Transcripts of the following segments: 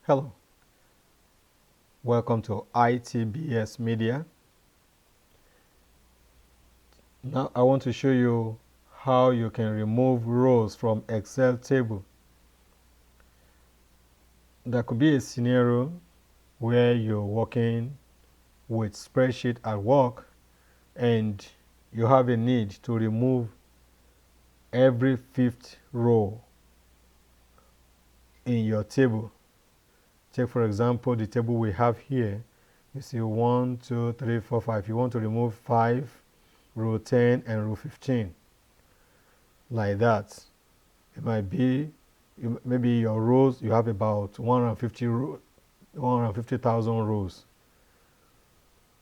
Hello, welcome to ITBS Media. Now I want to show you how you can remove rows from Excel table. There could be a scenario where you're working with spreadsheet at work and you have a need to remove every fifth row in your table. Take for example the table we have here. You see 1, 2, 3, 4, 5. You want to remove 5, row 10 and row 15. Like that. It might be maybe your rows, you have about 150,000 rows.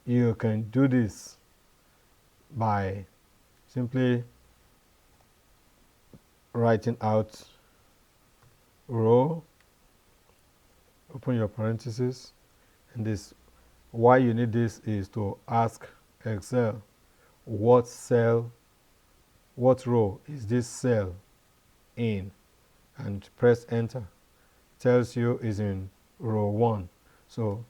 You can do this by simply writing out row, open your parentheses, and this, why you need this is to ask Excel what row is this cell in, and press enter. Tells you is in row 1. So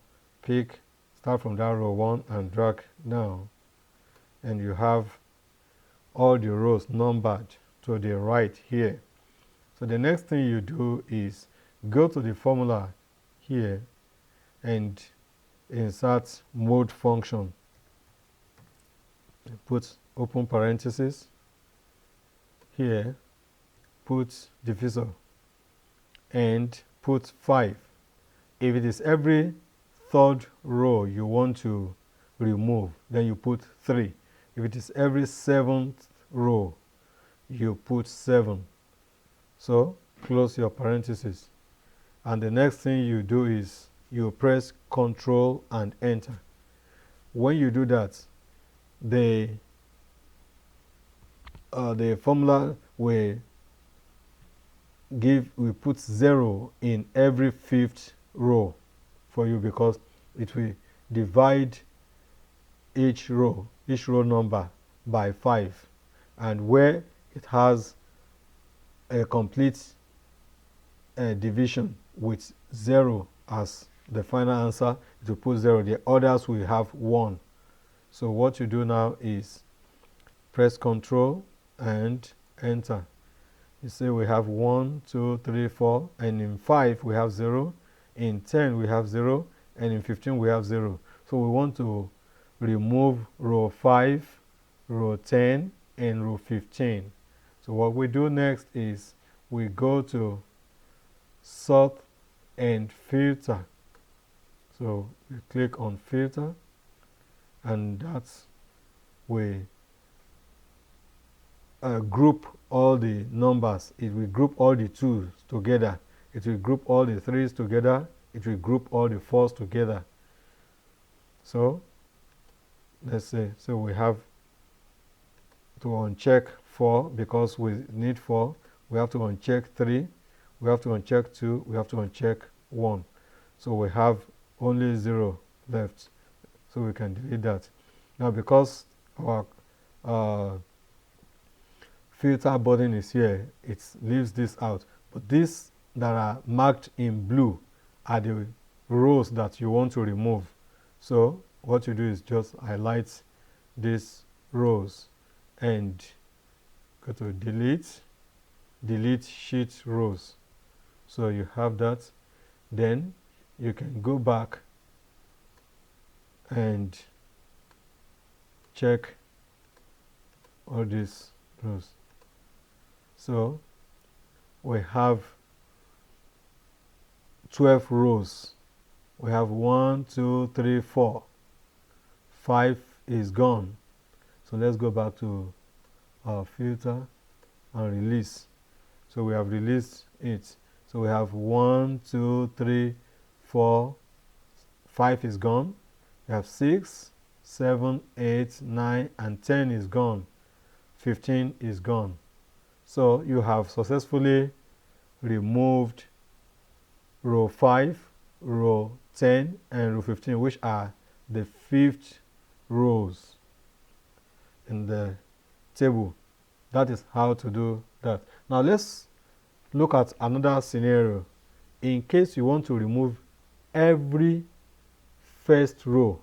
start from that row 1 and drag down, and you have all the rows numbered to the right here. So the next thing you do is go to the formula here and insert mode function. Put open parenthesis here, put divisor and put 5. If it is every third row you want to remove, then you put 3. If it is every 7th row, you put 7. So close your parenthesis. And the next thing you do is you press Ctrl and enter. When you do that, the formula will put 0 in every fifth row for you, because it will divide each row number by 5, and where it has a complete division with 0 as the final answer, it will put 0. The others will have 1. So what you do now is press Ctrl and enter. You see we have 1, 2, 3, 4, and in 5 we have 0, in 10 we have 0, and in 15 we have 0. So we want to remove row 5, row 10, and row 15. So what we do next is we go to sort and filter. So we click on filter, and that's we group all the numbers. It will group all the 2s together. It will group all the 3s together. It will group all the 4s together. So let's say, so we have to uncheck 4 because we need 4. We have to uncheck 3. We have to uncheck 2. We have to uncheck 1. So we have only 0 left. So we can delete that. Now because our filter button is here, it leaves this out. But these that are marked in blue are the rows that you want to remove. So what you do is just highlight these rows and go to delete sheet rows. So you have that. Then you can go back and check all these rows. So we have 12 rows. We have 1, 2, 3, 4. 5 is gone. So let's go back to our filter and release. So we have released it. So we have 1, 2, 3, 4, 5 is gone. We have 6, 7, 8, 9, and 10 is gone. 15 is gone. So you have successfully removed row 5, row 10, and row 15, which are the fifth rows in the table. That is how to do that. Now let's look at another scenario. in case you want to remove every first row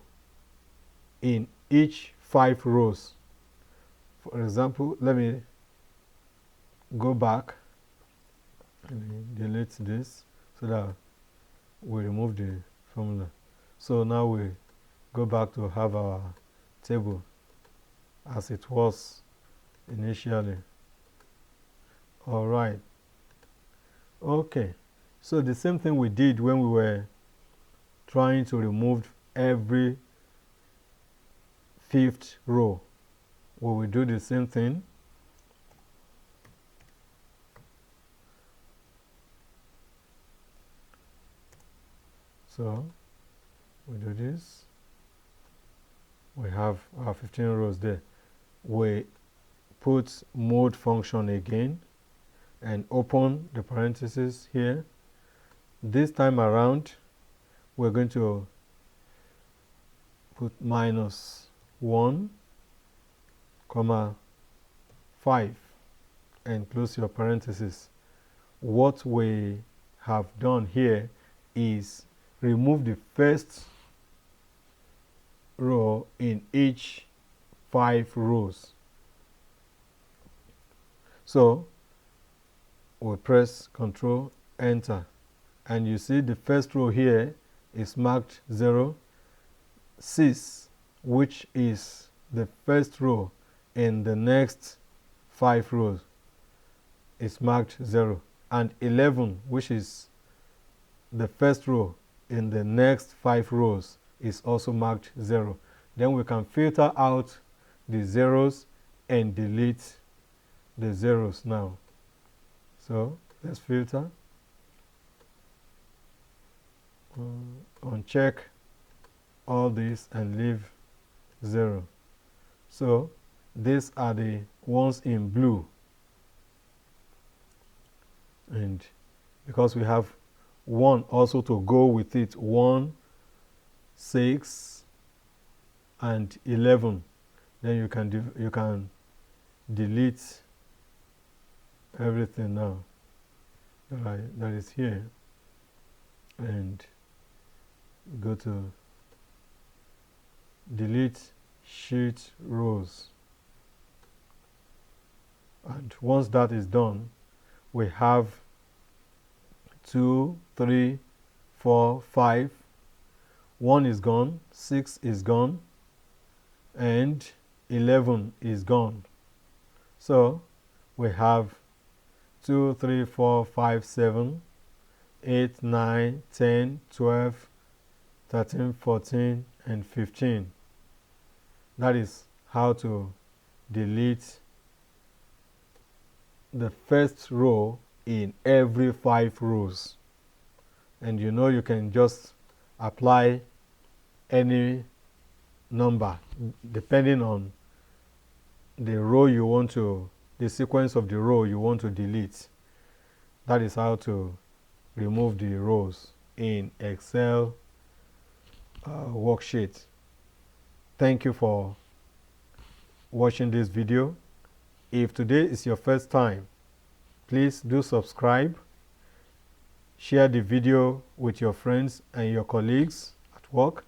in each 5 rows. For example, let me go back and delete this so that we remove the formula. So now we go back to have our table as it was initially. All right. Okay. So the same thing we did when we were trying to remove every 5th row. We will do the same thing. So we do this. We have our 15 rows there. We put mode function again and open the parentheses here. This time around, we're going to put -1, comma 5 and close your parentheses. What we have done here is remove the first row in each 5 rows. So we press Ctrl Enter, and you see the first row here is marked 0. 6, which is the first row in the next 5 rows, is marked 0, and 11, which is the first row in the next 5 rows, is also marked 0. Then we can filter out the zeros and delete the zeros now. So let's filter, uncheck all this and leave 0. So these are the ones in blue, and because we have 1 also to go with it, 1, 6 and 11, then you can delete everything now that is here and go to delete sheet rows. And once that is done, we have 2, 3, 4, 5. 1 is gone, 6 is gone, and 11 is gone. So we have 2, 3, 4, 5, 7, 8, 9, 10, 12, 13, 14, and 15. That is how to delete the first row in every 5 rows. And you know you can just apply any number depending on the row you want to, the sequence of the row you want to delete. That is how to remove the rows in Excel worksheet. Thank you for watching this video. If today is your first time, please do subscribe, share the video with your friends and your colleagues at work.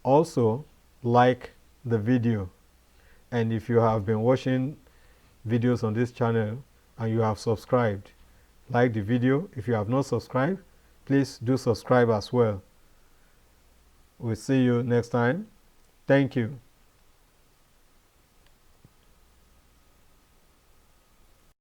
Also, like the video. And if you have been watching videos on this channel and you have subscribed, like the video. If you have not subscribed, please do subscribe as well. We'll see you next time. Thank you.